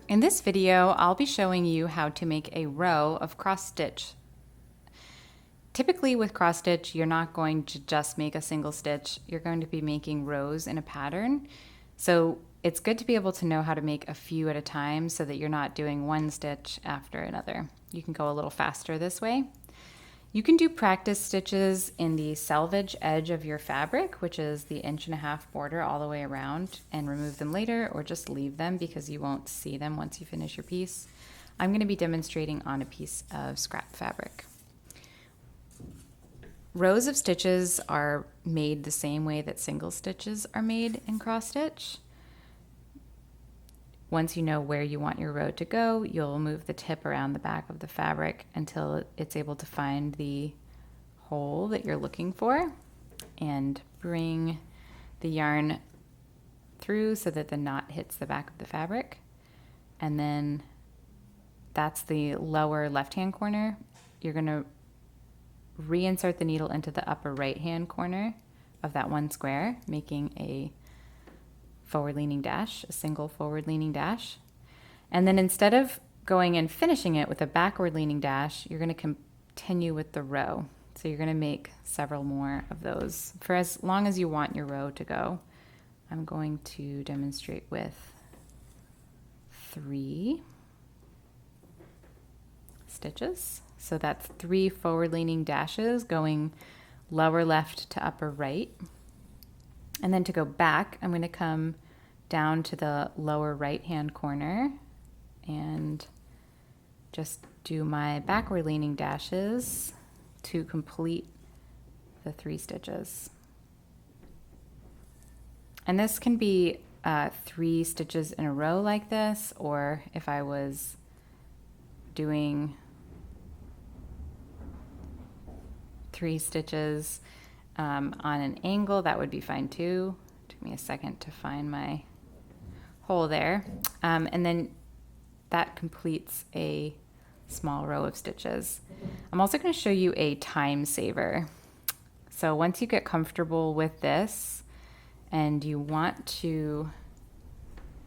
In this video, I'll be showing you how to make a row of cross stitch. Typically with cross stitch, you're not going to just make a single stitch. You're going to be making rows in a pattern. So it's good to be able to know how to make a few at a time so that you're not doing one stitch after another. You can go a little faster this way. You can do practice stitches in the selvage edge of your fabric, which is the 1.5" border all the way around, and remove them later or just leave them because you won't see them once you finish your piece. I'm going to be demonstrating on a piece of scrap fabric. Rows of stitches are made the same way that single stitches are made in cross stitch. Once you know where you want your row to go, you'll move the tip around the back of the fabric until it's able to find the hole that you're looking for and bring the yarn through so that the knot hits the back of the fabric. And then that's the lower left-hand corner. You're going to reinsert the needle into the upper right-hand corner of that one square, making a forward-leaning dash, a single forward-leaning dash. And then instead of going and finishing it with a backward-leaning dash, you're going to continue with the row. So you're going to make several more of those for as long as you want your row to go. I'm going to demonstrate with 3 stitches. So that's 3 forward-leaning dashes going lower left to upper right. And then to go back, I'm going to come down to the lower right-hand corner and just do my backward leaning dashes to complete the 3 stitches. And this can be 3 stitches in a row like this, or if I was doing 3 stitches on an angle, that would be fine too. Took me a second to find my hole there. And then that completes a small row of stitches. I'm also going to show you a time saver. So once you get comfortable with this and you want to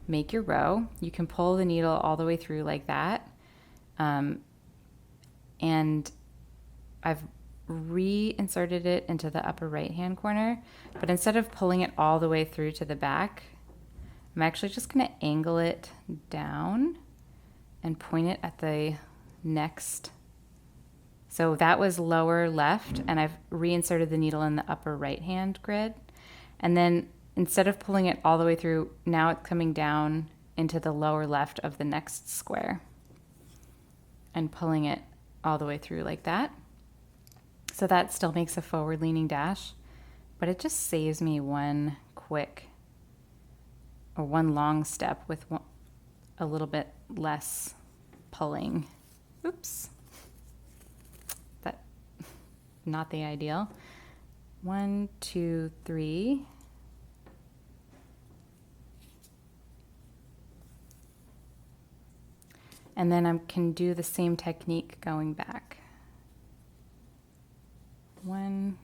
make your row, you can pull the needle all the way through like that. And I've reinserted it into the upper right hand corner, but instead of pulling it all the way through to the back, I'm actually just going to angle it down and point it at the next. So that was lower left, and I've reinserted the needle in the upper right hand grid, and then instead of pulling it all the way through, now it's coming down into the lower left of the next square and pulling it all the way through like that. So that still makes a forward-leaning dash, but it just saves me one long step with a little bit less pulling. Oops. That, not the ideal. 1, 2, 3. And then I can do the same technique going back. 1,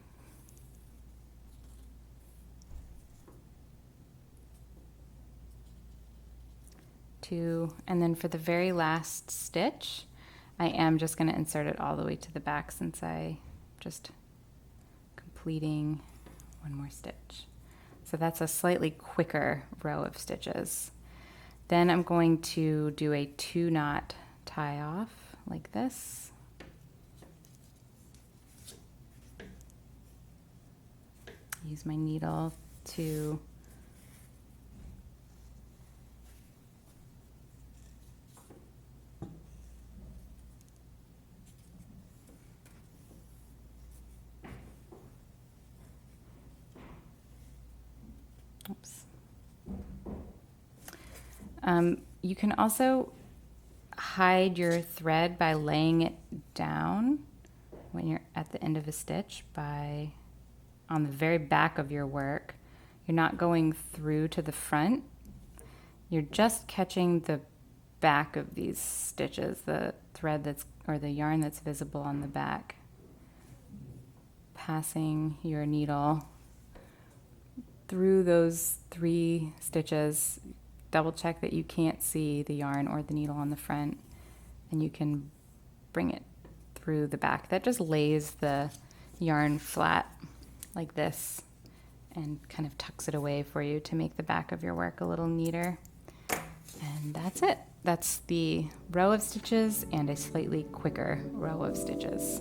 2, and then for the very last stitch, I am just going to insert it all the way to the back since I just completing one more stitch. So that's a slightly quicker row of stitches. Then I'm going to do a 2-knot tie off like this. Use my needle to you can also hide your thread by laying it down when you're at the end of a stitch by on the very back of your work. You're not going through to the front. You're just catching the back of these stitches, the thread or the yarn that's visible on the back. Passing your needle through those 3 stitches double check that you can't see the yarn or the needle on the front, and you can bring it through the back. That just lays the yarn flat like this and kind of tucks it away for you to make the back of your work a little neater. And that's it. That's the row of stitches and a slightly quicker row of stitches.